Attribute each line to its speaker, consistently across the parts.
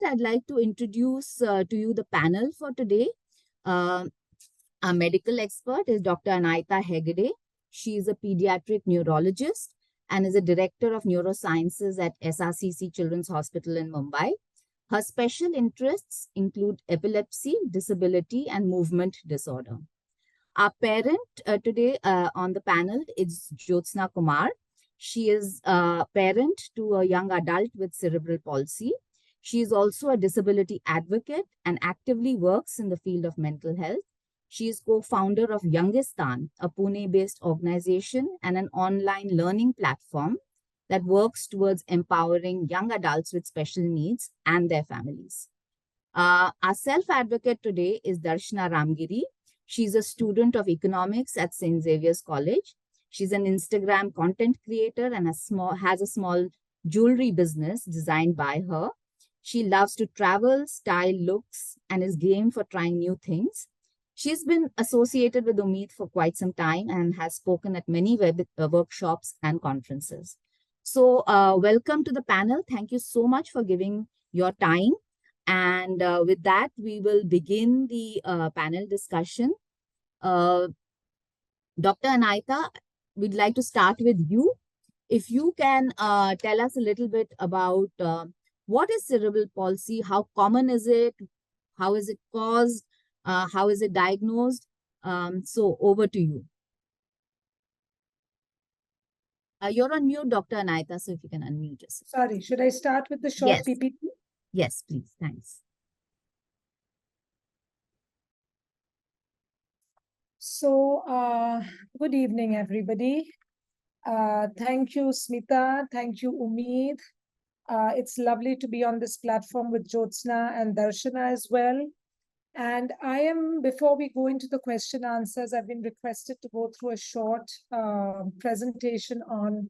Speaker 1: I'd like to introduce to you the panel for today. Uh, our medical expert is Dr. Anaita Hegde. She is a pediatric neurologist and is a director of neurosciences at SRCC Children's Hospital in Mumbai. Her special interests include epilepsy, disability, and movement disorder. Our parent today on the panel is Jyotsna Kumar. She is a parent to a young adult with cerebral palsy. She is also a disability advocate and actively works in the field of mental health. She is co-founder of Youngistan, a Pune-based organization and an online learning platform that works towards empowering young adults with special needs and their families. Our self-advocate today is Darshana Ramgiri. She's a student of economics at St. Xavier's College. She's an Instagram content creator and has a small jewelry business designed by her. She loves to travel, style looks, and is game for trying new things. She's been associated with Umeed for quite some time and has spoken at many workshops and conferences. So welcome to the panel. Thank you so much for giving your time. And with that, we will begin the panel discussion. Dr. Anaita, we'd like to start with you. If you can tell us a little bit about what is cerebral palsy, how common is it, how is it caused, how is it diagnosed? So over to you. You're on mute, Dr. Anaita, so if you can unmute yourself.
Speaker 2: Sorry, should I start with the short PPT?
Speaker 1: Yes, please. Thanks.
Speaker 2: So, good evening, everybody. Thank you, Smita. Thank you, Umeed. It's lovely to be on this platform with Jyotsna and Darshana as well. And before we go into the question answers, I've been requested to go through a short presentation on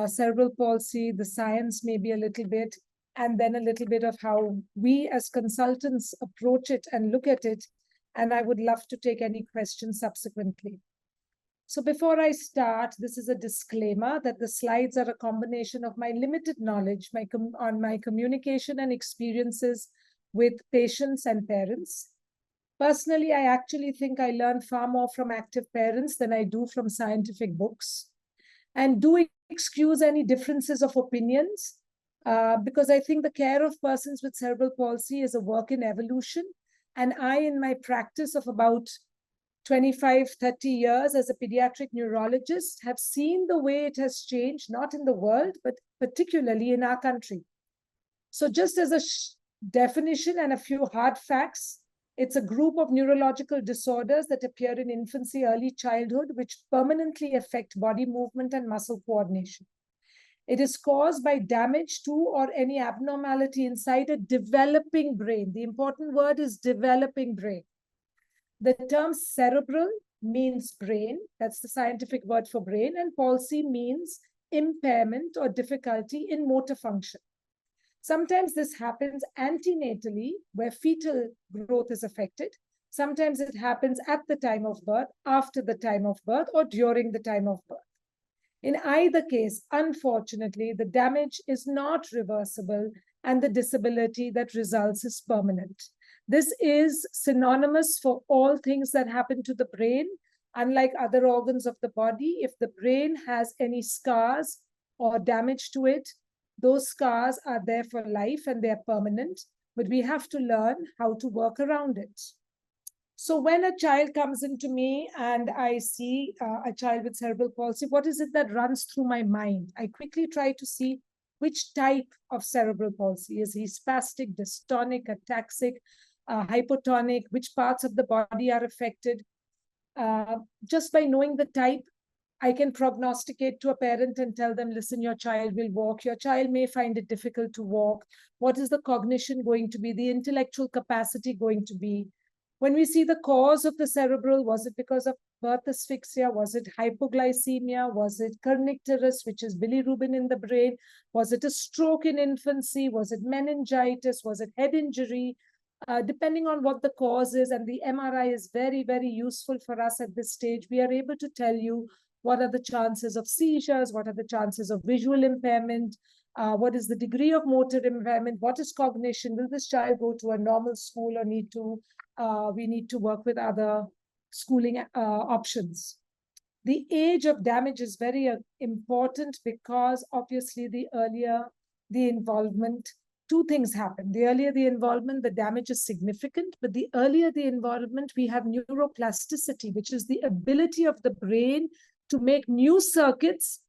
Speaker 2: cerebral palsy, the science maybe a little bit, and then a little bit of how we as consultants approach it and look at it. And I would love to take any questions subsequently. So before I start, this is a disclaimer that the slides are a combination of my limited knowledge on my communication and experiences with patients and parents. Personally, I actually think I learn far more from active parents than I do from scientific books. And do excuse any differences of opinions, because I think the care of persons with cerebral palsy is a work in evolution. And I, in my practice of about 25, 30 years as a pediatric neurologist, have seen the way it has changed, not in the world, but particularly in our country. So just as a definition and a few hard facts, it's a group of neurological disorders that appear in infancy, early childhood, which permanently affect body movement and muscle coordination. It is caused by damage to or any abnormality inside a developing brain. The important word is developing brain. The term cerebral means brain. That's the scientific word for brain. And palsy means impairment or difficulty in motor function. Sometimes this happens antenatally, where fetal growth is affected. Sometimes it happens at the time of birth, after the time of birth, or during the time of birth. In either case, unfortunately, the damage is not reversible and the disability that results is permanent. This is synonymous for all things that happen to the brain. Unlike other organs of the body, if the brain has any scars or damage to it, those scars are there for life and they're permanent, but we have to learn how to work around it. So when a child comes into me and I see a child with cerebral palsy, what is it that runs through my mind? I quickly try to see which type of cerebral palsy. Is he spastic, dystonic, ataxic, hypotonic? Which parts of the body are affected? Just by knowing the type, I can prognosticate to a parent and tell them, listen, your child will walk. Your child may find it difficult to walk. What is the cognition going to be? The intellectual capacity going to be? When we see the cause of the cerebral, was it because of birth asphyxia? Was it hypoglycemia? Was it kernicterus, which is bilirubin in the brain? Was it a stroke in infancy? Was it meningitis? Was it head injury? Depending on what the cause is, and the MRI is very, very useful for us at this stage, we are able to tell you What are the chances of seizures? What are the chances of visual impairment? What is the degree of motor impairment? What is cognition? Will this child go to a normal school or we need to work with other schooling options? The age of damage is very important because obviously the earlier the involvement, two things happen. The earlier the involvement, the damage is significant, but the earlier the involvement, we have neuroplasticity, which is the ability of the brain to make new circuits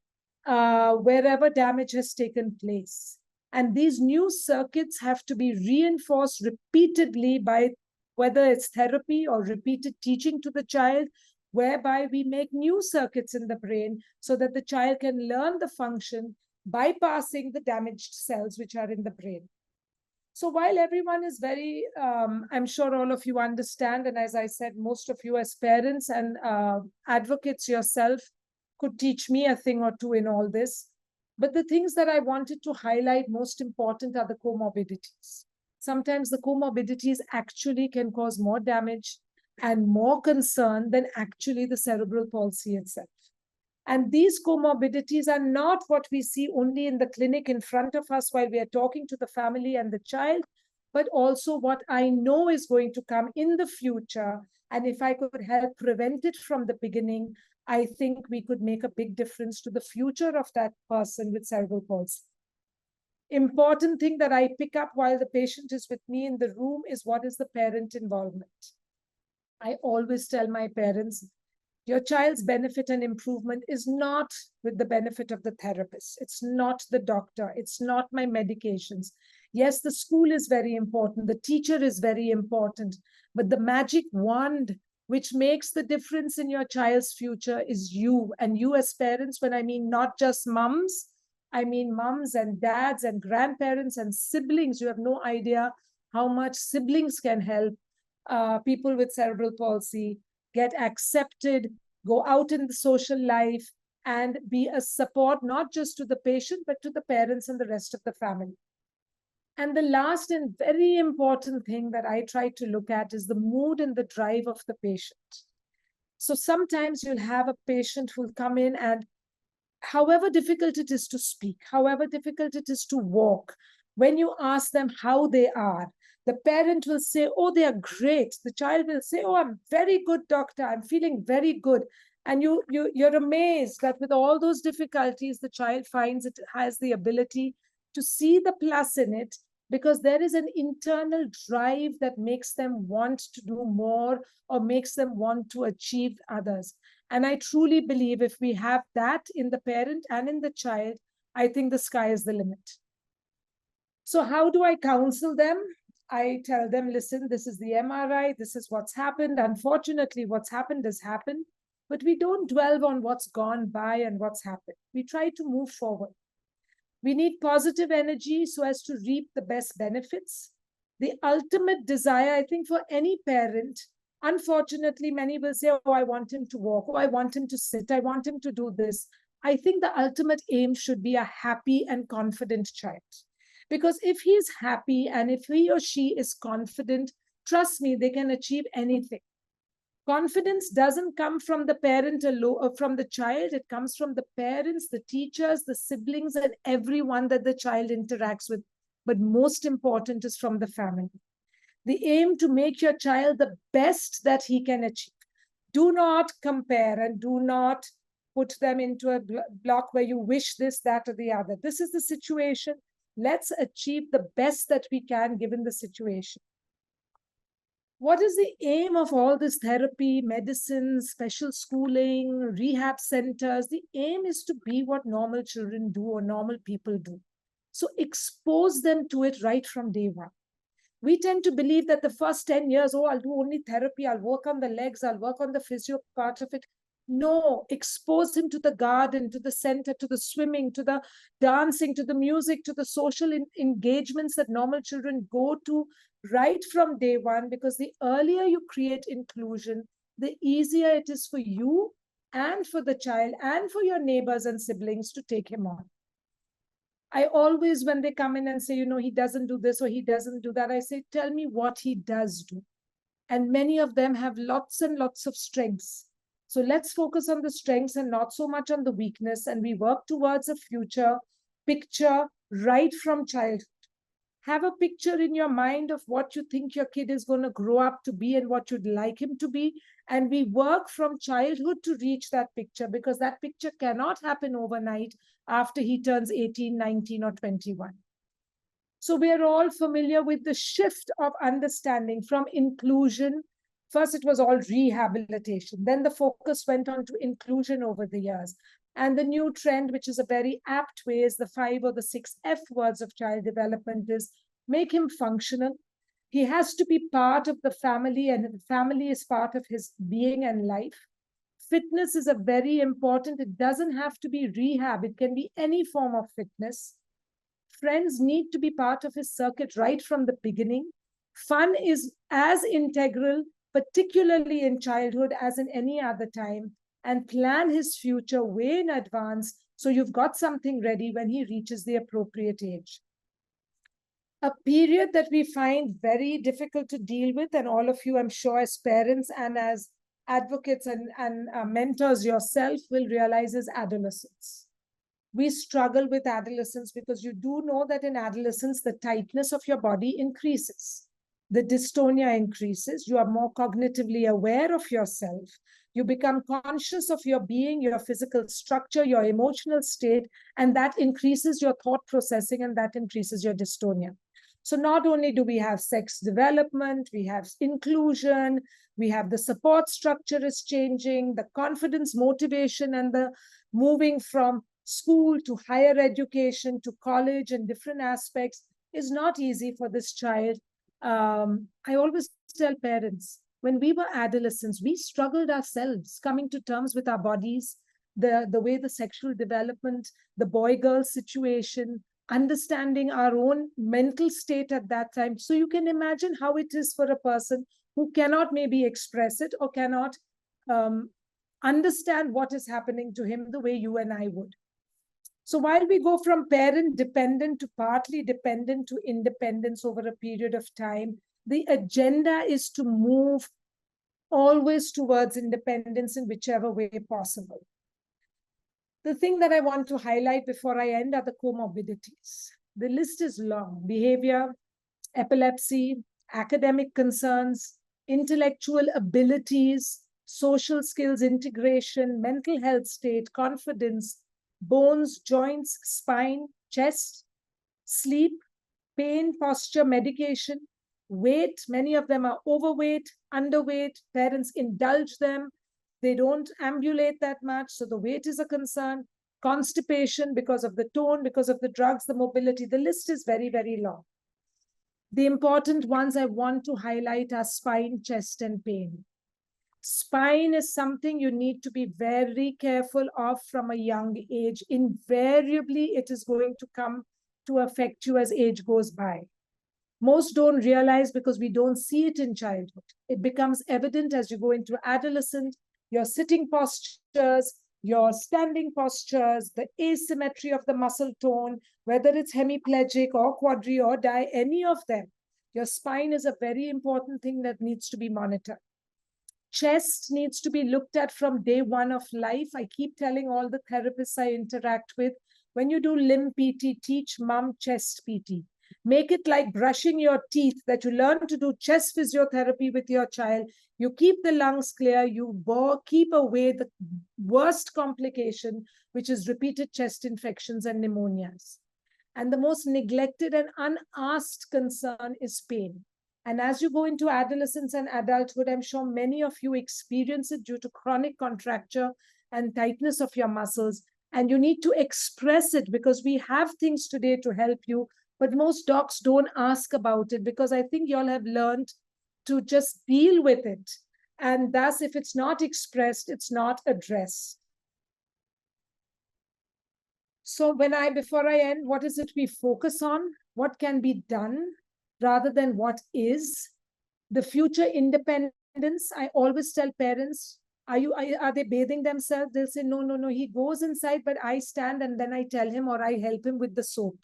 Speaker 2: wherever damage has taken place. And these new circuits have to be reinforced repeatedly by whether it's therapy or repeated teaching to the child, whereby we make new circuits in the brain so that the child can learn the function, bypassing the damaged cells which are in the brain. So while everyone is very, I'm sure all of you understand, and as I said, most of you as parents and advocates yourself could teach me a thing or two in all this. But the things that I wanted to highlight most important are the comorbidities. Sometimes the comorbidities actually can cause more damage and more concern than actually the cerebral palsy itself. And these comorbidities are not what we see only in the clinic in front of us while we are talking to the family and the child, but also what I know is going to come in the future. And if I could help prevent it from the beginning, I think we could make a big difference to the future of that person with cerebral palsy. Important thing that I pick up while the patient is with me in the room is what is the parent involvement. I always tell my parents, your child's benefit and improvement is not with the benefit of the therapist. It's not the doctor. It's not my medications. Yes, the school is very important. The teacher is very important. But the magic wand which makes the difference in your child's future is you. And you as parents, when I mean not just mums, I mean mums and dads and grandparents and siblings. You have no idea how much siblings can help people with cerebral palsy get accepted, go out in the social life, and be a support not just to the patient, but to the parents and the rest of the family. And the last and very important thing that I try to look at is the mood and the drive of the patient. So sometimes you'll have a patient who'll come in and however difficult it is to speak, however difficult it is to walk, when you ask them how they are, the parent will say, oh, they are great. The child will say, oh, I'm very good, doctor. I'm feeling very good. And you're amazed that with all those difficulties, the child finds it has the ability to see the plus in it because there is an internal drive that makes them want to do more or makes them want to achieve others. And I truly believe if we have that in the parent and in the child, I think the sky is the limit. So how do I counsel them? I tell them, listen, this is the MRI. This is what's happened. Unfortunately, what's happened has happened. But we don't dwell on what's gone by and what's happened. We try to move forward. We need positive energy so as to reap the best benefits. The ultimate desire, I think, for any parent, unfortunately, many will say, oh, I want him to walk. Oh, I want him to sit. I want him to do this. I think the ultimate aim should be a happy and confident child. Because if he's happy and if he or she is confident, trust me, they can achieve anything. Confidence doesn't come from the parent alone or from the child. It comes from the parents, the teachers, the siblings, and everyone that the child interacts with. But most important is from the family. The aim to make your child the best that he can achieve. Do not compare and do not put them into a block where you wish this, that, or the other. This is the situation. Let's achieve the best that we can given the situation. What is the aim of all this therapy, medicine, special schooling, rehab centers? The aim is to be what normal children do or normal people do. So expose them to it right from day one. We tend to believe that the first 10 years, oh, I'll do only therapy, I'll work on the legs, I'll work on the physio part of it. No, expose him to the garden, to the center, to the swimming, to the dancing, to the music, to the social engagements that normal children go to right from day one, because the earlier you create inclusion, the easier it is for you and for the child and for your neighbors and siblings to take him on. I always, when they come in and say, you know, he doesn't do this or he doesn't do that, I say, tell me what he does do. And many of them have lots and lots of strengths. So let's focus on the strengths and not so much on the weakness. And we work towards a future picture right from childhood. Have a picture in your mind of what you think your kid is going to grow up to be and what you'd like him to be. And we work from childhood to reach that picture, because that picture cannot happen overnight after he turns 18, 19, or 21. So we are all familiar with the shift of understanding from inclusion. First, it was all rehabilitation. Then the focus went on to inclusion over the years. And the new trend, which is a very apt way, is the 5 or the 6 F words of child development, is make him functional. He has to be part of the family, and the family is part of his being and life. Fitness is a very important, it doesn't have to be rehab. It can be any form of fitness. Friends need to be part of his circuit right from the beginning. Fun is as integral, particularly in childhood, as in any other time. And plan his future way in advance so you've got something ready when he reaches the appropriate age. A period that we find very difficult to deal with, and all of you, I'm sure, as parents and as advocates and mentors yourself will realize, is adolescence. We struggle with adolescence because you do know that in adolescence, the tightness of your body increases. The dystonia increases. You are more cognitively aware of yourself. You become conscious of your being, your physical structure, your emotional state, and that increases your thought processing, and that increases your dystonia. So not only do we have sex development, we have inclusion, we have the support structure is changing, the confidence, motivation, and the moving from school to higher education to college and different aspects is not easy for this child. I always tell parents, when we were adolescents, we struggled ourselves coming to terms with our bodies, the way the sexual development, the boy-girl situation, understanding our own mental state at that time. So you can imagine how it is for a person who cannot maybe express it or cannot understand what is happening to him the way you and I would. So while we go from parent dependent to partly dependent to independence over a period of time, the agenda is to move always towards independence in whichever way possible. The thing that I want to highlight before I end are the comorbidities. The list is long: behavior, epilepsy, academic concerns, intellectual abilities, social skills integration, mental health state, confidence, bones, joints, spine, chest, sleep, pain, posture, medication, weight. Many of them are overweight, underweight. Parents indulge them. They don't ambulate that much, so the weight is a concern. Constipation because of the tone, because of the drugs, the mobility. The list is very, very long. The important ones I want to highlight are spine, chest, and pain. Spine is something you need to be very careful of from a young age. Invariably, it is going to come to affect you as age goes by. Most don't realize because we don't see it in childhood. It becomes evident as you go into adolescence, your sitting postures, your standing postures, the asymmetry of the muscle tone, whether it's hemiplegic or quadri or di, any of them. Your spine is a very important thing that needs to be monitored. Chest needs to be looked at from day one of life. I keep telling all the therapists I interact with, when you do limb PT, teach mom chest PT. Make it like brushing your teeth, that you learn to do chest physiotherapy with your child. You keep the lungs clear, you keep away the worst complication, which is repeated chest infections and pneumonias. And the most neglected and unasked concern is pain. And as you go into adolescence and adulthood, I'm sure many of you experience it due to chronic contracture and tightness of your muscles. And you need to express it because we have things today to help you. But most docs don't ask about it because I think you all have learned to just deal with it. And thus, if it's not expressed, it's not addressed. So before I end, what is it we focus on? What can be done rather than what is? The future independence, I always tell parents, are they bathing themselves? They'll say, no, he goes inside, but I stand and then I tell him or I help him with the soap.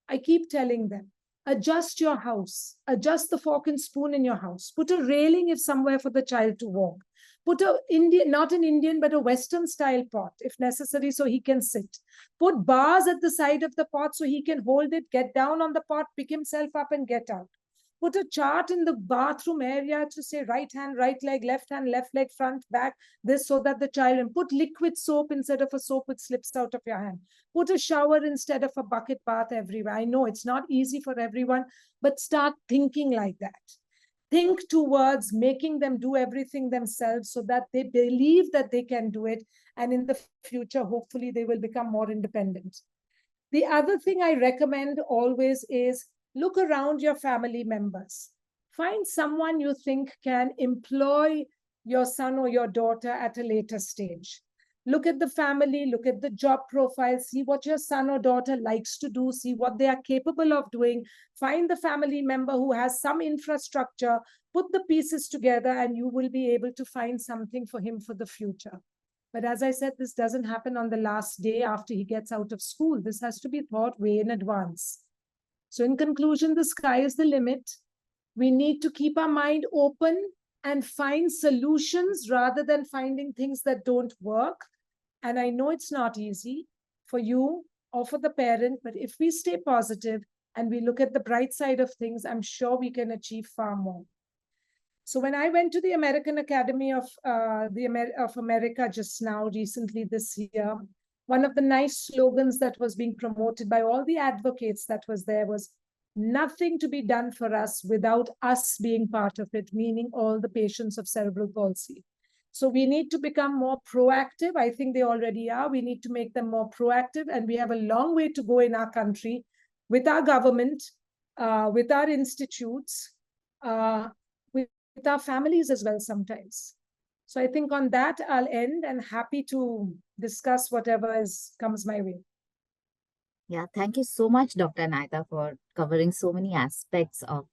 Speaker 2: I keep telling them, adjust your house, adjust the fork and spoon in your house, put a railing if somewhere for the child to walk, Put a Indian, not an Indian, but a Western style pot if necessary, so he can sit. Put bars at the side of the pot so he can hold it, get down on the pot, pick himself up and get out. Put a chart in the bathroom area to say right hand, right leg, left hand, left leg, front, back, this, so that the child, and put liquid soap instead of a soap which slips out of your hand. Put a shower instead of a bucket bath everywhere. I know it's not easy for everyone, but start thinking like that. Think towards making them do everything themselves so that they believe that they can do it. And in the future, hopefully, they will become more independent. The other thing I recommend always is look around your family members. Find someone you think can employ your son or your daughter at a later stage. Look at the family, look at the job profile, see what your son or daughter likes to do, see what they are capable of doing. Find the family member who has some infrastructure, put the pieces together, and you will be able to find something for him for the future. But as I said, this doesn't happen on the last day after he gets out of school. This has to be thought way in advance. So in conclusion, the sky is the limit. We need to keep our mind open and find solutions rather than finding things that don't work. And I know it's not easy for you or for the parent, but if we stay positive and we look at the bright side of things, I'm sure we can achieve far more. So when I went to the American Academy of America just now, recently this year, one of the nice slogans that was being promoted by all the advocates that was there was nothing to be done for us without us being part of it, meaning all the patients of cerebral palsy. So we need to become more proactive. I think they already are. We need to make them more proactive. And we have a long way to go in our country with our government, with our institutes, with our families as well sometimes. So I think on that, I'll end and happy to discuss whatever comes my way.
Speaker 1: Yeah, thank you so much, Dr. Anaita, for covering so many aspects of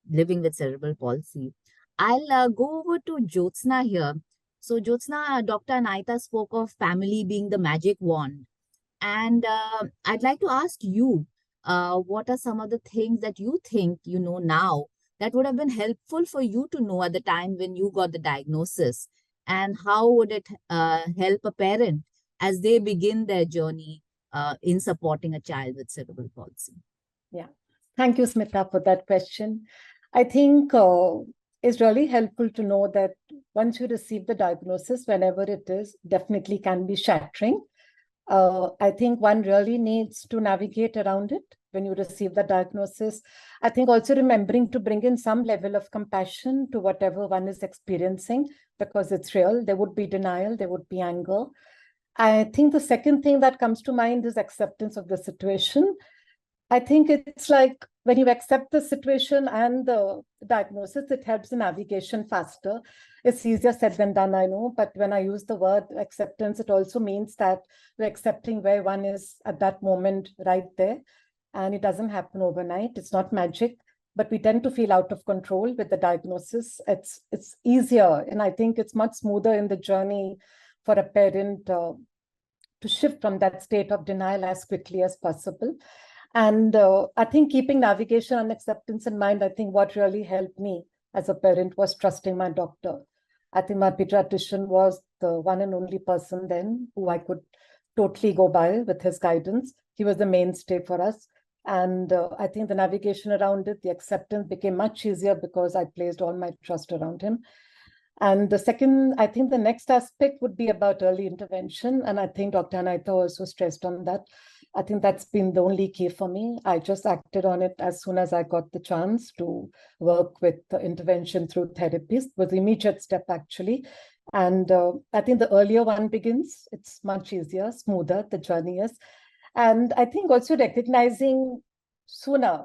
Speaker 1: living with cerebral palsy. I'll go over to Jyotsna here. So, Jyotsna, Dr. Anaita spoke of family being the magic wand. And I'd like to ask you, what are some of the things that you think you know now that would have been helpful for you to know at the time when you got the diagnosis? And how would it help a parent as they begin their journey in supporting a child with cerebral palsy?
Speaker 3: Yeah, thank you, Smita, for that question. I think it's really helpful to know that once you receive the diagnosis, whenever it is, definitely can be shattering. I think one really needs to navigate around it when you receive the diagnosis. I think also remembering to bring in some level of compassion to whatever one is experiencing, because it's real. There would be denial, there would be anger. I think the second thing that comes to mind is acceptance of the situation. I think it's like when you accept the situation and the diagnosis, it helps the navigation faster. It's easier said than done, I know, but when I use the word acceptance, it also means that we're accepting where one is at that moment right there. And it doesn't happen overnight. It's not magic, but we tend to feel out of control with the diagnosis. It's easier, and I think it's much smoother in the journey for a parent to shift from that state of denial as quickly as possible. And I think keeping navigation and acceptance in mind, I think what really helped me as a parent was trusting my doctor. I think my pediatrician was the one and only person then who I could totally go by with his guidance. He was the mainstay for us. And I think the navigation around it, the acceptance became much easier because I placed all my trust around him. And the second, I think the next aspect would be about early intervention. And I think Dr. Anaita also stressed on that. I think that's been the only key for me. I just acted on it as soon as I got the chance to work with the intervention through therapies. It was the immediate step, actually. And I think the earlier one begins, it's much easier, smoother, the journey is. And I think also recognizing sooner,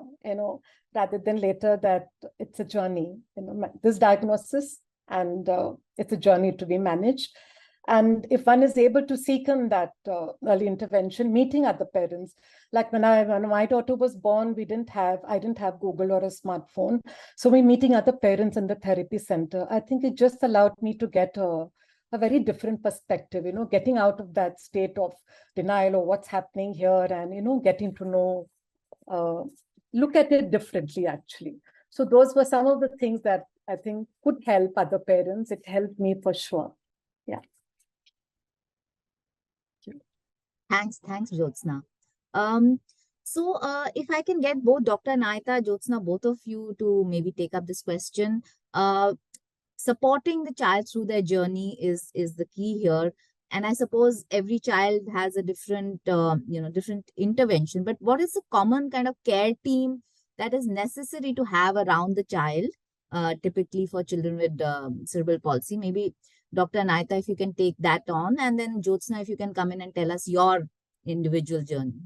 Speaker 3: rather than later, that it's a journey, this diagnosis, and it's a journey to be managed. And if one is able to seek in that early intervention, meeting other parents, like when my daughter was born, I didn't have Google or a smartphone. So we're meeting other parents in the therapy center. I think it just allowed me to get a very different perspective, getting out of that state of denial or what's happening here, and, getting to know, look at it differently, actually. So those were some of the things that I think could help other parents. It helped me for sure. Yeah.
Speaker 1: Thanks, Jyotsna. If I can get both Dr. Anaita, Jyotsna, both of you to maybe take up this question. Supporting the child through their journey is the key here. And I suppose every child has a different, different intervention. But what is the common kind of care team that is necessary to have around the child, typically for children with cerebral palsy? Maybe Dr. Anaita, if you can take that on, and then Jyotsna, if you can come in and tell us your individual journey.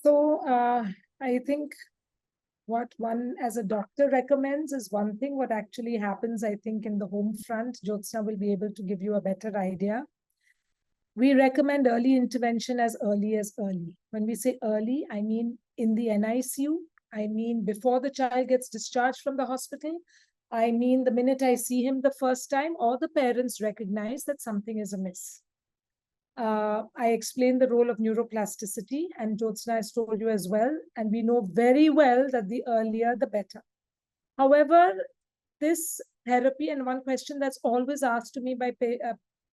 Speaker 2: So I think what one as a doctor recommends is one thing. What actually happens, I think, in the home front, Jyotsna will be able to give you a better idea. We recommend early intervention as early as early. When we say early, I mean in the NICU. I mean before the child gets discharged from the hospital. I mean the minute I see him the first time, or the parents recognize that something is amiss. I explained the role of neuroplasticity, and Jyotsna has told you as well. And we know very well that the earlier, the better. However, this therapy, and one question that's always asked to me by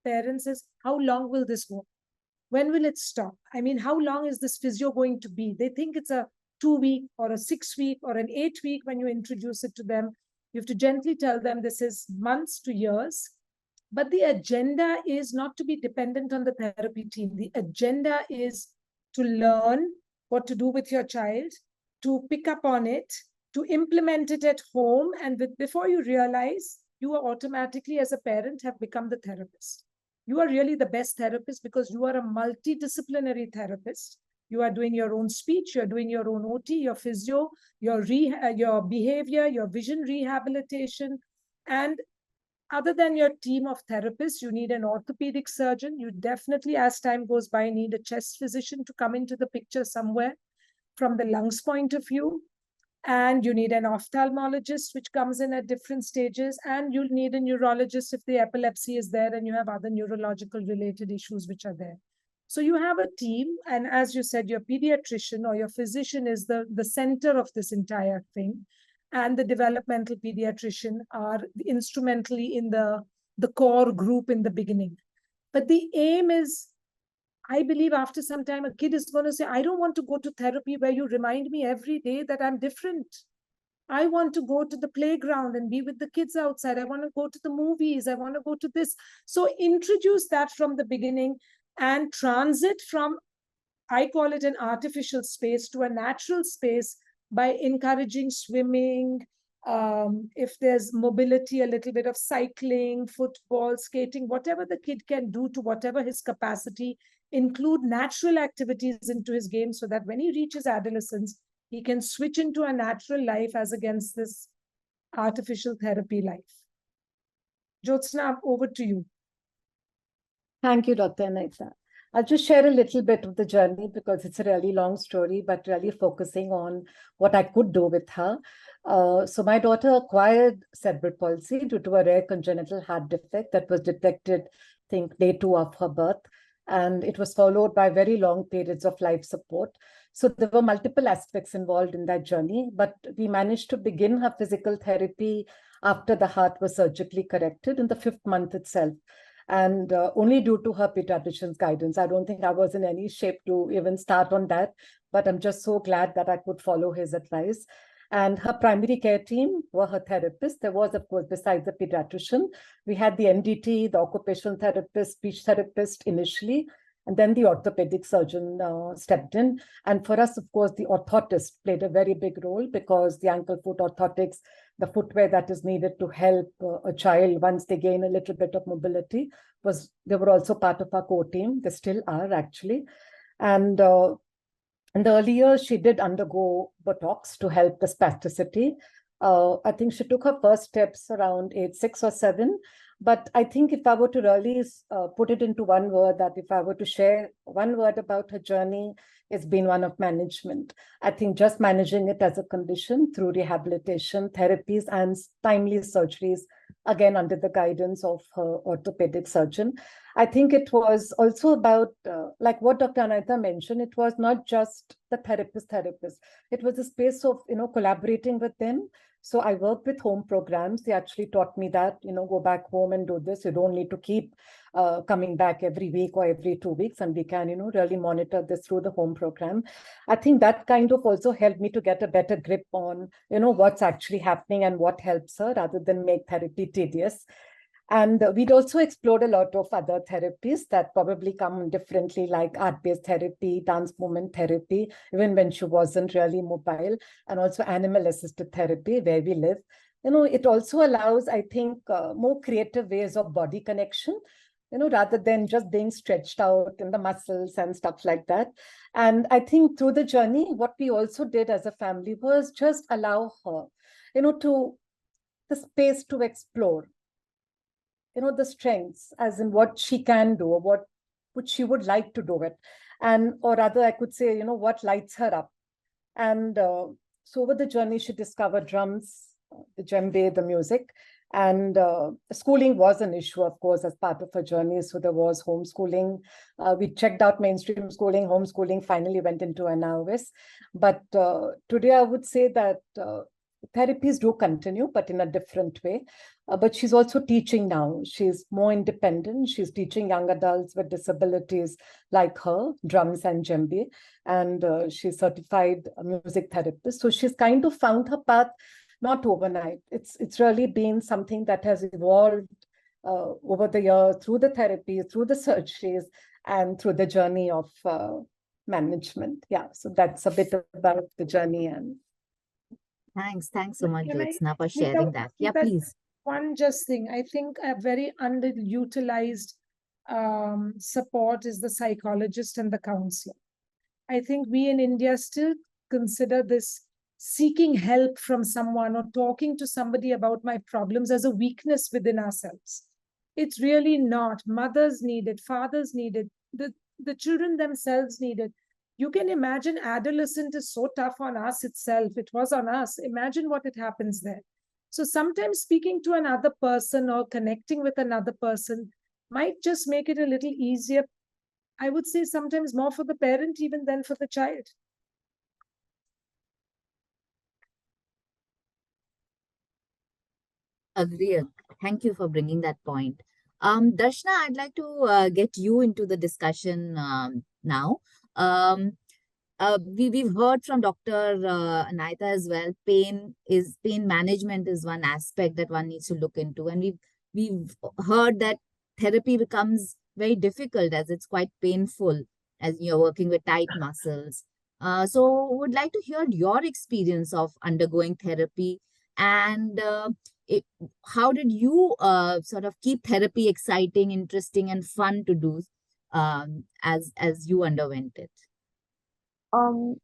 Speaker 2: parents is, how long will this go? When will it stop? I mean, how long is this physio going to be? They think it's a 2-week or a 6-week or an 8-week when you introduce it to them. You have to gently tell them this is months to years. But the agenda is not to be dependent on the therapy team. The agenda is to learn what to do with your child, to pick up on it, to implement it at home. And before you realize, you are automatically, as a parent, have become the therapist. You are really the best therapist because you are a multidisciplinary therapist. You are doing your own speech, you're doing your own OT, your physio, your behavior, your vision rehabilitation. And other than your team of therapists, you need an orthopedic surgeon. You definitely, as time goes by, need a chest physician to come into the picture somewhere from the lungs point of view. And you need an ophthalmologist, which comes in at different stages. And you'll need a neurologist if the epilepsy is there and you have other neurological related issues which are there. So you have a team. And as you said, your pediatrician or your physician is the center of this entire thing. And the developmental pediatrician are instrumentally in the core group in the beginning. But the aim is, I believe after some time, a kid is going to say, I don't want to go to therapy where you remind me every day that I'm different. I want to go to the playground and be with the kids outside. I want to go to the movies. I want to go to this. So introduce that from the beginning and transit from, I call it an artificial space, to a natural space by encouraging swimming, if there's mobility, a little bit of cycling, football, skating, whatever the kid can do to whatever his capacity, include natural activities into his game so that when he reaches adolescence, he can switch into a natural life as against this artificial therapy life. Jyotsna, over to you.
Speaker 3: Thank you, Dr. Anaita. I'll just share a little bit of the journey because it's a really long story, but really focusing on what I could do with her. So my daughter acquired cerebral palsy due to a rare congenital heart defect that was detected, I think, day 2 of her birth. And it was followed by very long periods of life support. So there were multiple aspects involved in that journey, but we managed to begin her physical therapy after the heart was surgically corrected in the 5th month itself. And only due to her pediatrician's guidance. I don't think I was in any shape to even start on that, but I'm just so glad that I could follow his advice. And her primary care team were her therapists. There was, of course, besides the pediatrician, we had the MDT, the occupational therapist, speech therapist initially, and then the orthopedic surgeon stepped in. And for us, of course, the orthotist played a very big role because the ankle foot orthotics, the footwear that is needed to help a child once they gain a little bit of mobility, they were also part of our core team. They still are, actually. And in the early years, she did undergo Botox to help the spasticity. I think she took her first steps around age 6 or 7. But I think if I were to really put it into one word, that if I were to share one word about her journey, it's been one of management. I think just managing it as a condition through rehabilitation, therapies, and timely surgeries again, under the guidance of her orthopedic surgeon. I think it was also about, like what Dr. Anaita mentioned, it was not just the therapist. It was a space of, collaborating with them. So I worked with home programs. They actually taught me that, go back home and do this. You don't need to keep coming back every week or every 2 weeks, and we can, really monitor this through the home program. I think that kind of also helped me to get a better grip on, what's actually happening and what helps her, rather than make therapy tedious. And we'd also explored a lot of other therapies that probably come differently, like art-based therapy, dance movement therapy, even when she wasn't really mobile, and also animal-assisted therapy where we live. It also allows, I think, more creative ways of body connection, rather than just being stretched out in the muscles and stuff like that. And I think through the journey, what we also did as a family was just allow her, to the space to explore, the strengths, as in what she can do or what she would like to do it. And, or rather, I could say, what lights her up. And so over the journey, she discovered drums, the djembe, the music. And schooling was an issue, of course, as part of her journey. So there was homeschooling. We checked out mainstream schooling, homeschooling, finally went into NRS. But today, I would say that therapies do continue, but in a different way. But she's also teaching now. She's more independent. She's teaching young adults with disabilities like her, drums and djembe. And she's certified music therapist. So she's kind of found her path, not overnight. It's really been something that has evolved over the years, through the therapy, through the surgeries, and through the journey of management. Yeah, so that's a bit about the journey. And
Speaker 1: Thanks so much,
Speaker 2: Can I,
Speaker 1: Jyotsna, for
Speaker 2: Smita,
Speaker 1: sharing that. Yeah,
Speaker 2: Smita,
Speaker 1: please.
Speaker 2: one just thing, I think a very underutilized support is the psychologist and the counselor. I think we in India still consider this seeking help from someone or talking to somebody about my problems as a weakness within ourselves. It's really not. Mothers need it, fathers need it, the children themselves need it. You can imagine adolescent is so tough on us itself. It was on us. Imagine what it happens there. So sometimes speaking to another person or connecting with another person might just make it a little easier. I would say sometimes more for the parent even than for the child.
Speaker 1: Agree. Thank you for bringing that point. Darshana, I'd like to get you into the discussion now. Um, we've heard from Dr. Anaita as well. Pain management is one aspect that one needs to look into, and we've heard that therapy becomes very difficult as it's quite painful as you're working with tight muscles. So would like to hear your experience of undergoing therapy, and it, how did you sort of keep therapy exciting, interesting, and fun to do as you underwent it?
Speaker 4: Um,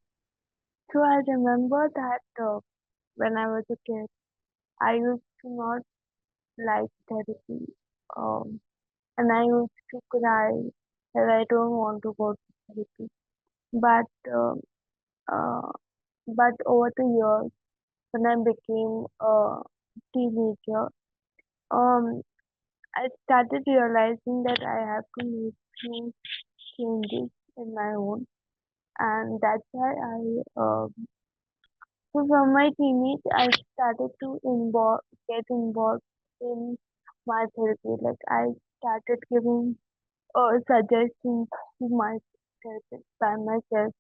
Speaker 4: so I remember that when I was a kid, I used to not like therapy. Um, and I used to cry that I don't want to go to therapy. But uh, but over the years, when I became a teenager, um, I started realizing that I have to make few changes in my own, and that's why so from my teenage, I started to get involved in my therapy. Like I started giving suggestions to my therapist by myself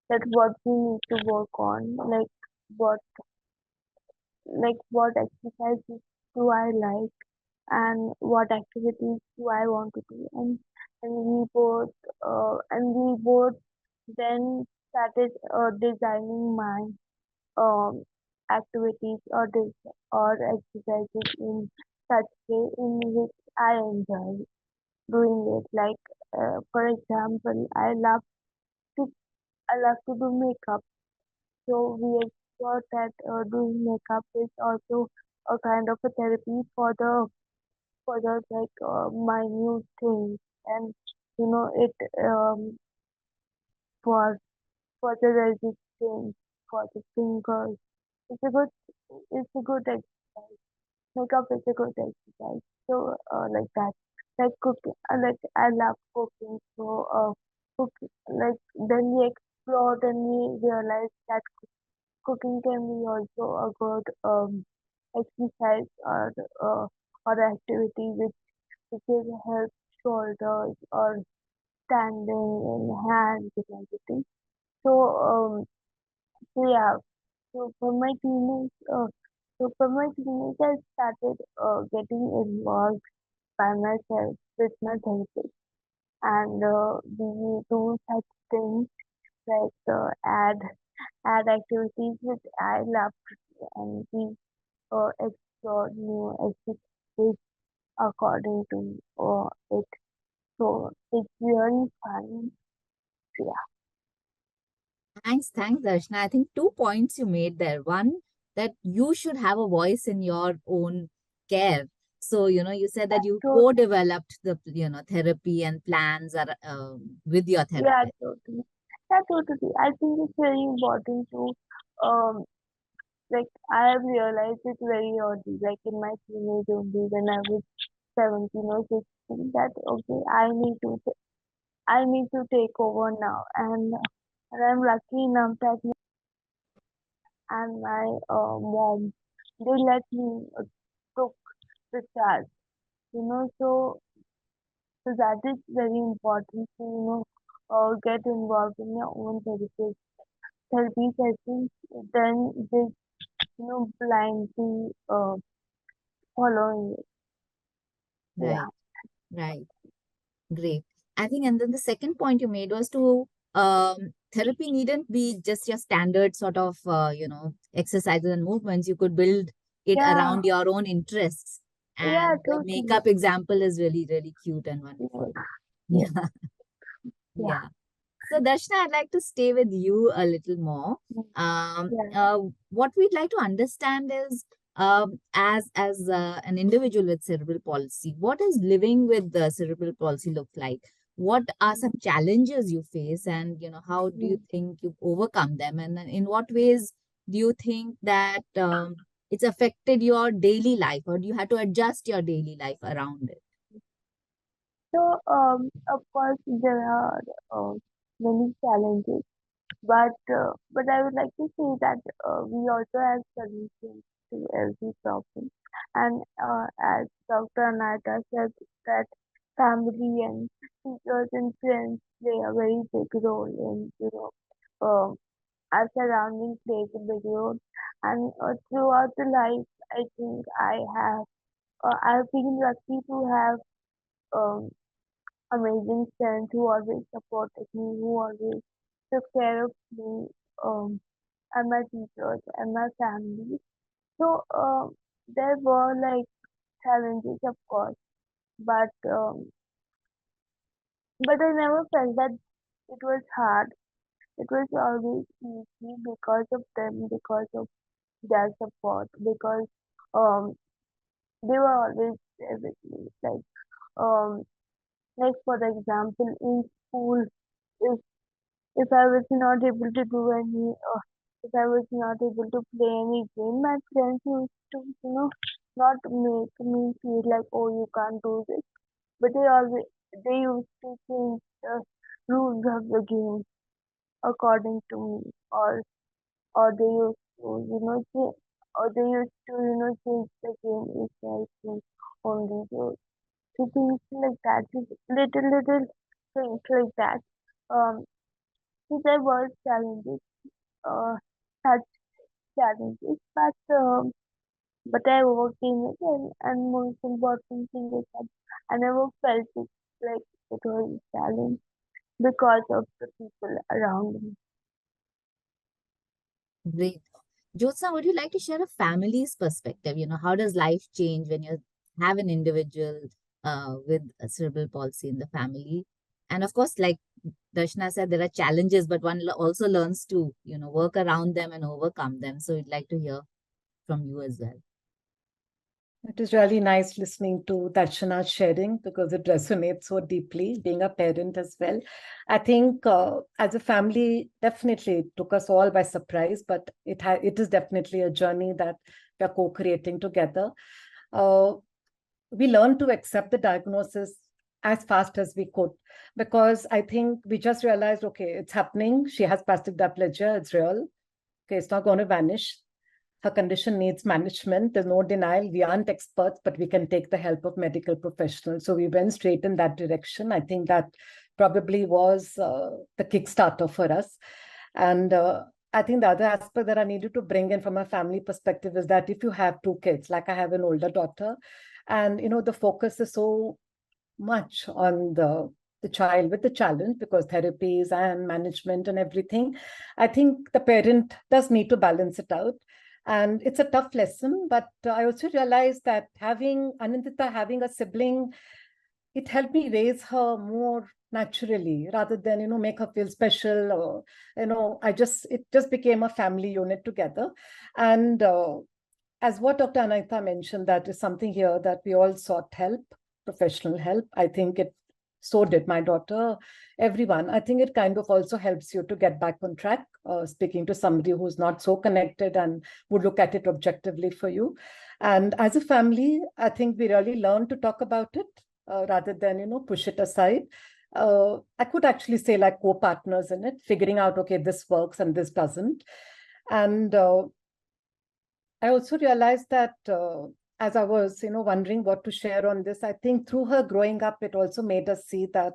Speaker 4: that what we need to work on, what what exercises do I like and what activities do I want to do, and we both then started designing my um, activities or exercises in such way in which I enjoy doing it. For example, to I love to do makeup. So we explored that doing makeup is also a kind of a therapy for the minute things, and it for for the resistance for the fingers. It's a good it's a good exercise. make up is a good exercise. So like that, like cooking, like I love cooking. So cook like then we explore, then we realize that cooking can be also a good exercise or activity which will help shoulders or standing and hands and everything. So yeah, so for my teenage, I started getting involved by myself with my therapist, and we do such things like add activities which I love to do, and we explore new activities according to it. So it's really fun. Yeah.
Speaker 1: Thanks, Darshana. I think 2 points you made there. One, that you should have a voice in your own care. So, you said that you
Speaker 4: So
Speaker 1: co-developed the, therapy and plans are with your
Speaker 4: yeah,
Speaker 1: therapist.
Speaker 4: totally. Yeah, totally. I think it's very important to um like I have realized it very early, like in my teenage only when I was 17 or 16, that okay, I need to take over now, and I'm lucky enough that and my mom they let me took the charge, so that is very important to get involved in your own therapy sessions, then just blindly following it. Yeah.
Speaker 1: Right, right. Great. I think, and then the second point you made was to therapy needn't be just your standard sort of exercises and movements. You could build it
Speaker 4: Yeah,
Speaker 1: around your own interests.
Speaker 4: yeah,
Speaker 1: And the
Speaker 4: totally.
Speaker 1: makeup example is really, really cute and wonderful.
Speaker 4: Yes,
Speaker 1: Yeah,
Speaker 4: yeah,
Speaker 1: yeah. So, Darshana, I'd like to stay with you a little more.
Speaker 4: mm,
Speaker 1: Um,
Speaker 4: yeah.
Speaker 1: uh, what we'd like to understand is, as an individual with cerebral palsy, what does living with the cerebral palsy look like? What are some challenges you face, and how do you
Speaker 4: Mm.
Speaker 1: think you've overcome them? And then in what ways do you think that it's affected your daily life, or do you have to adjust your daily life around it?
Speaker 4: So, of course, there are many challenges, but I would like to say that we also have solutions to every problem. And as Dr. Anaita said, that family and teachers and friends play a very big role in, our surroundings plays a big role. And throughout the life, I think I've been lucky to have um, amazing friends who always supported me, who always took care of me, and my teachers and my family. So there were like challenges, of course, but but I never felt that it was hard. It was always easy because of them, because of their support, because um they were always there with me. Um like for example in school, if if I was not able to do any if I was not able to play any game, my friends used to, not make me feel like, oh, you can't do this. But they used to change the rules of the game according to me, or they used to, or they used to, change the game itself to only so things like that, just little things like that. Um, so there were challenges, such challenges, but I overcame it, and most important thing is that I never felt it like it was a challenge because of the people around me.
Speaker 1: Great. Jyotsna, would you like to share a family's perspective? How does life change when you have an individual with a cerebral palsy in the family? And of course, like Darshana said, there are challenges, but one also learns to, work around them and overcome them. So we'd like to hear from you as well.
Speaker 3: It is really nice listening to Darshana sharing because it resonates so deeply, being a parent as well. I think as a family, definitely it took us all by surprise, but it is definitely a journey that we're co-creating together. we learned to accept the diagnosis as fast as we could, because I think we just realized, okay, it's happening. She has spastic diplegia. It's real. Okay, it's not going to vanish. Her condition needs management. There's no denial. We aren't experts, but we can take the help of medical professionals. So we went straight in that direction. I think that probably was the Kickstarter for us. And I think the other aspect that I needed to bring in from a family perspective is that if you have two kids, like I have an older daughter, and the focus is so much on the child with the challenge, because therapies and management and everything, I think the parent does need to balance it out. And it's a tough lesson, but I also realized that having a sibling, it helped me raise her more naturally rather than make her feel special, or it just became a family unit together. And as what Dr. Anaita mentioned, that is something here that we all sought help, professional help. I think so did my daughter, everyone. I think it kind of also helps you to get back on track, speaking to somebody who's not so connected and would look at it objectively for you. And as a family, I think we really learned to talk about it rather than push it aside. I could actually say like co-partners in it, figuring out, okay, this works and this doesn't. And I also realized that as I was, wondering what to share on this, I think through her growing up, it also made us see that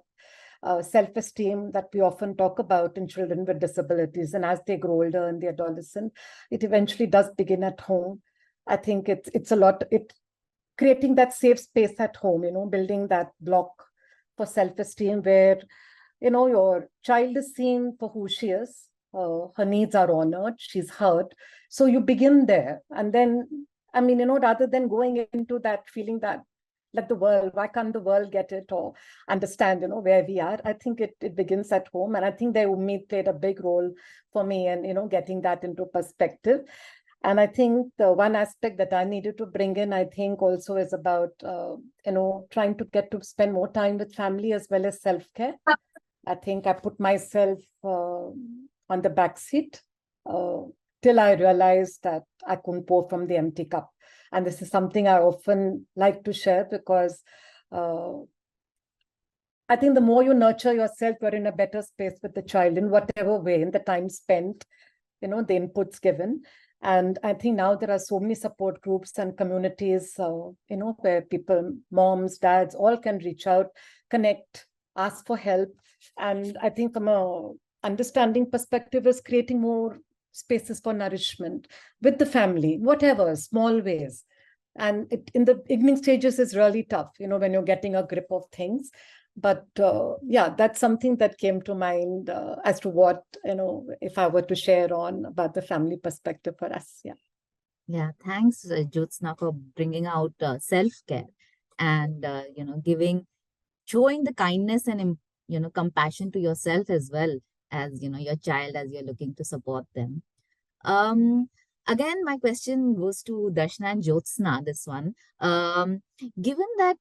Speaker 3: self-esteem that we often talk about in children with disabilities, and as they grow older in the adolescent, it eventually does begin at home. I think it's a lot, creating that safe space at home, building that block for self-esteem where, your child is seen for who she is. Her needs are honored, she's heard. So you begin there. And then, rather than going into that feeling that, let the world, why can't the world get it or understand, where we are? I think it begins at home. And I think the Ummeed played a big role for me and, getting that into perspective. And I think the one aspect that I needed to bring in, I think also is about, trying to get to spend more time with family as well as self-care. I think I put myself on the back seat till I realized that I couldn't pour from the empty cup. And this is something I often like to share, because I think the more you nurture yourself, you're in a better space with the child in whatever way, in the time spent, the inputs given. And I think now there are so many support groups and communities, where people, moms, dads, all can reach out, connect, ask for help. And I think from a understanding perspective is creating more spaces for nourishment with the family, whatever, small ways. And in the beginning stages is really tough, when you're getting a grip of things. But yeah, that's something that came to mind as to what, if I were to share on about the family perspective for us. Yeah.
Speaker 1: Yeah, thanks, Jyotsna, for bringing out self-care and, showing the kindness and, compassion to yourself as well as, your child as you're looking to support them. Again, my question goes to Darshana and Jyotsna, this one. Given that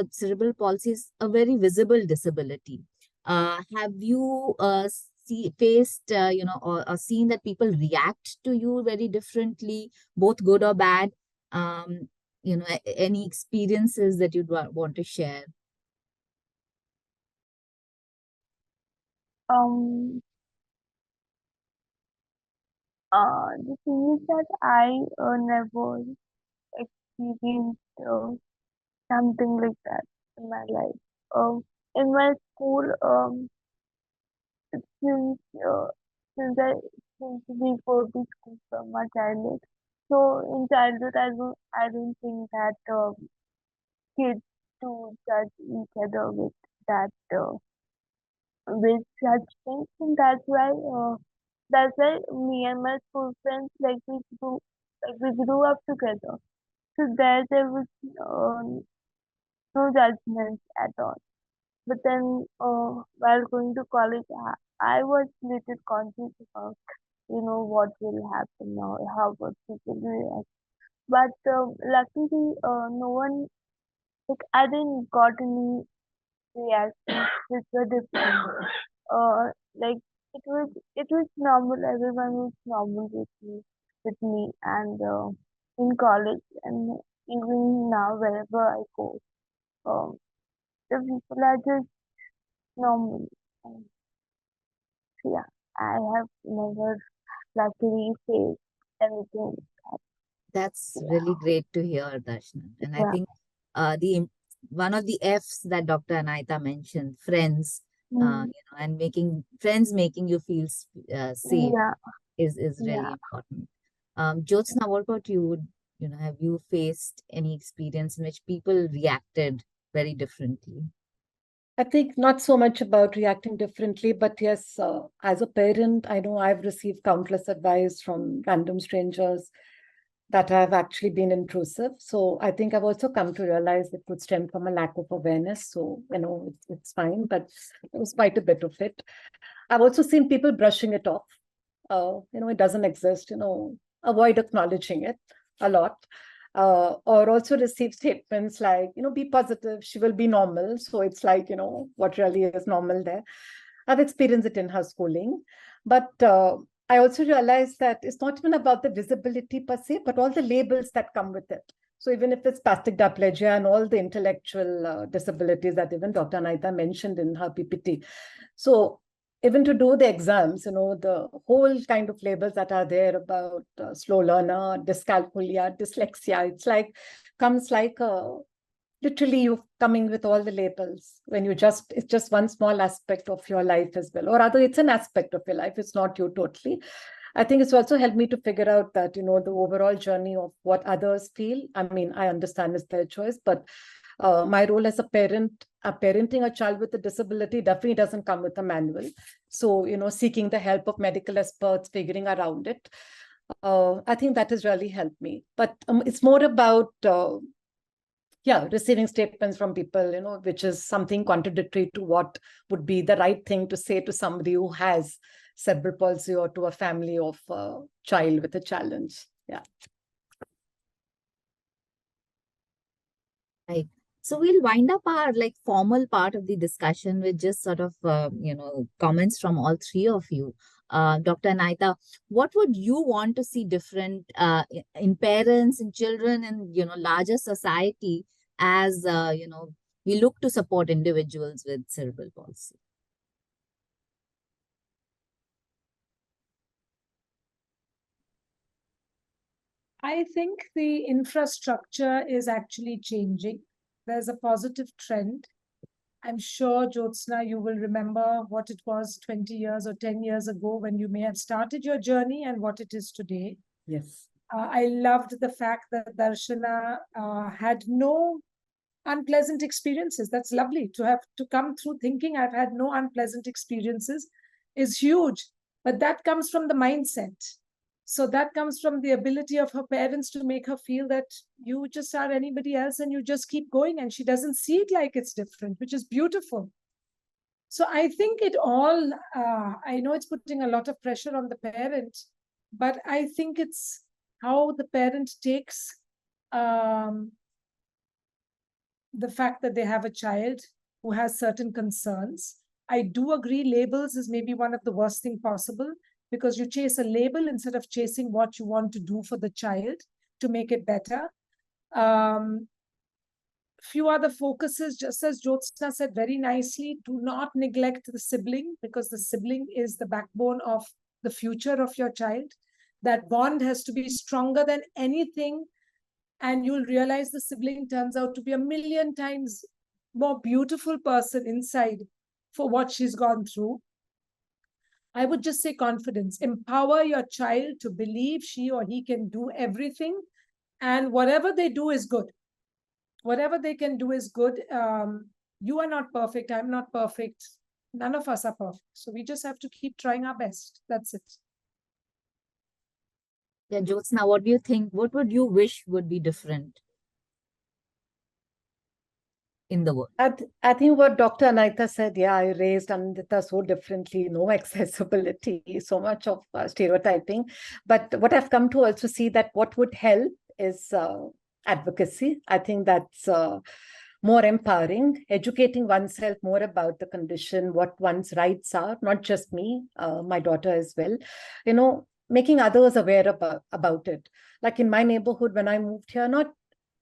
Speaker 1: cerebral palsy is a very visible disability, have you faced, or seen that people react to you very differently, both good or bad? Any experiences that you'd want to share?
Speaker 4: Um, the thing is that I never experienced something like that in my life. In my school, since uh, since I since we go to school from my childhood, so in childhood I don't think that kids to judge each other with that with such things, and that's why me and my school friends we grew up together. So there was no judgment at all. But then while going to college, I was little conscious about what will happen or how would people react. But luckily, no one, like, I didn't got any reactions which were different. Like, it was normal. Everyone was normal with me and in college. And even now wherever I go, um, the people are just normal. And so yeah, I have never luckily faced anything.
Speaker 1: That's really great to hear, Darshana. And I
Speaker 4: Yeah.
Speaker 1: think the one of the F's that Dr. Anaita mentioned, friends,
Speaker 4: Mm,
Speaker 1: and making friends making you feel safe
Speaker 4: yeah.
Speaker 1: is really
Speaker 4: Yeah.
Speaker 1: important. Jyotsna, what about you? Have you faced any experience in which people reacted very differently?
Speaker 3: I think not so much about reacting differently, but yes, as a parent, I know I've received countless advice from random strangers that have actually been intrusive. So I think I've also come to realize it could stem from a lack of awareness. So, it's fine, but it was quite a bit of it. I've also seen people brushing it off. It doesn't exist, avoid acknowledging it a lot. Or also receive statements like, be positive, she will be normal. So it's like, what really is normal there? I've experienced it in her schooling. But I also realized that it's not even about the disability per se, but all the labels that come with it. So even if it's spastic diplegia and all the intellectual disabilities that even Dr. Anaita mentioned in her PPT. So even to do the exams, the whole kind of labels that are there about slow learner, dyscalculia, dyslexia, comes like literally you coming with all the labels when it's just one small aspect of your life as well, or rather it's an aspect of your life, it's not you totally. I think it's also helped me to figure out that, the overall journey of what others feel. I mean, I understand it's their choice, but my role as a parent, parenting a child with a disability definitely doesn't come with a manual. So, seeking the help of medical experts, figuring around it. I think that has really helped me. But it's more about, receiving statements from people, which is something contradictory to what would be the right thing to say to somebody who has cerebral palsy or to a family of a child with a challenge. Yeah.
Speaker 1: Right. So we'll wind up our formal part of the discussion with just sort of comments from all three of you. Dr. Anaita, what would you want to see different in parents, in children, and larger society as we look to support individuals with cerebral palsy?
Speaker 2: I think the infrastructure is actually changing. There's a positive trend. I'm sure, Jyotsna, you will remember what it was 20 years or 10 years ago when you may have started your journey and what it is today.
Speaker 3: Yes.
Speaker 2: I loved the fact that Darshana had no unpleasant experiences. That's lovely to have to come through thinking I've had no unpleasant experiences is huge. But that comes from the mindset. So that comes from the ability of her parents to make her feel that you just are anybody else and you just keep going. And she doesn't see it like it's different, which is beautiful. So I think it all, I know it's putting a lot of pressure on the parent, but I think it's how the parent takes the fact that they have a child who has certain concerns. I do agree labels is maybe one of the worst thing possible because you chase a label instead of chasing what you want to do for the child to make it better. Few other focuses, just as Jyotsna said very nicely, do not neglect the sibling because the sibling is the backbone of the future of your child. That bond has to be stronger than anything. And you'll realize the sibling turns out to be 1,000,000 times more beautiful person inside for what she's gone through. I would just say confidence. Empower your child to believe she or he can do everything. And whatever they do is good. Whatever they can do is good. You are not perfect. I'm not perfect. None of us are perfect. So we just have to keep trying our best. That's it.
Speaker 1: Yeah, Jyotsna, what do you think? What would you wish would be different in the world?
Speaker 3: I think what Dr. Anaita said, I raised Anita so differently, no accessibility, so much of stereotyping. But what I've come to also see that what would help is advocacy. I think that's more empowering, educating oneself more about the condition, what one's rights are, not just me, my daughter as well, making others aware about it. Like in my neighborhood, when I moved here, not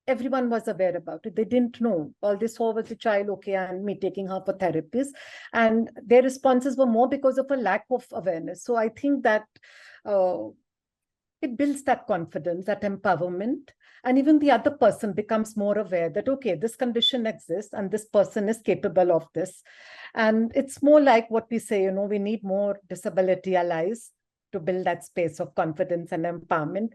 Speaker 3: everyone was aware about it. They didn't know. All they saw was the child, okay, and me taking her for therapies. And their responses were more because of a lack of awareness. So I think that it builds that confidence, that empowerment. And even the other person becomes more aware that, okay, this condition exists and this person is capable of this. And it's more like what we say, we need more disability allies to build that space of confidence and empowerment,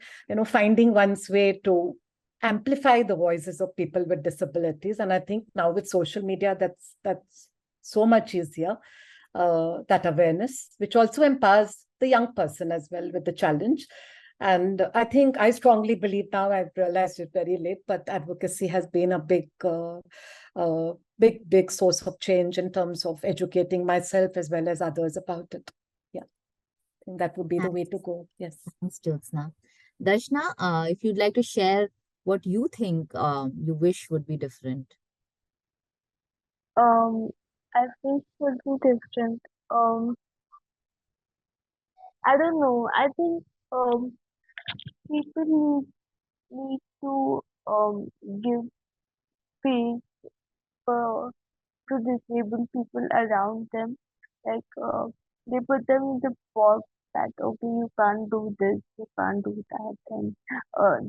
Speaker 3: finding one's way to amplify the voices of people with disabilities. And I think now with social media, that's so much easier, that awareness, which also empowers the young person as well with the challenge. And I think I strongly believe now, I've realized it very late, but advocacy has been a big source of change in terms of educating myself as well as others about it. Yeah, I think that would be the way to go. Yes.
Speaker 1: Thanks, Jyotsna. Darshana, if you'd like to share what you think you wish would be different.
Speaker 4: I think would be different. I don't know. I think people need to give space to disabled people around them. Like they put them in the box that okay, you can't do this, you can't do that, and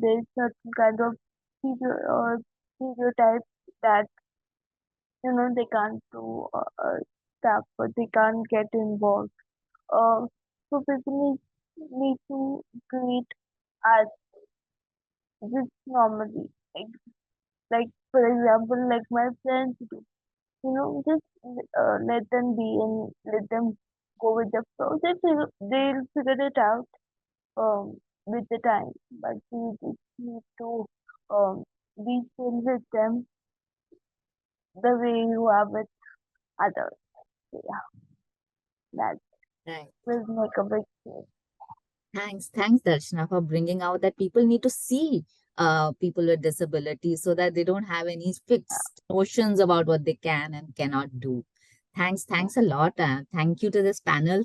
Speaker 4: there's certain kind of stereotypes that they can't do stuff, but they can't get involved. Uh, so people need to treat us just normally, like for example, like my friends do. Just let them be and let them go with the flow. They'll figure it out with the time. But we just need to be chill with them the way you are with others. So, yeah, that
Speaker 1: Right.
Speaker 4: will make a big change.
Speaker 1: Thanks, Darshana, for bringing out that people need to see people with disabilities so that they don't have any fixed notions about what they can and cannot do. Thanks a lot. Thank you to this panel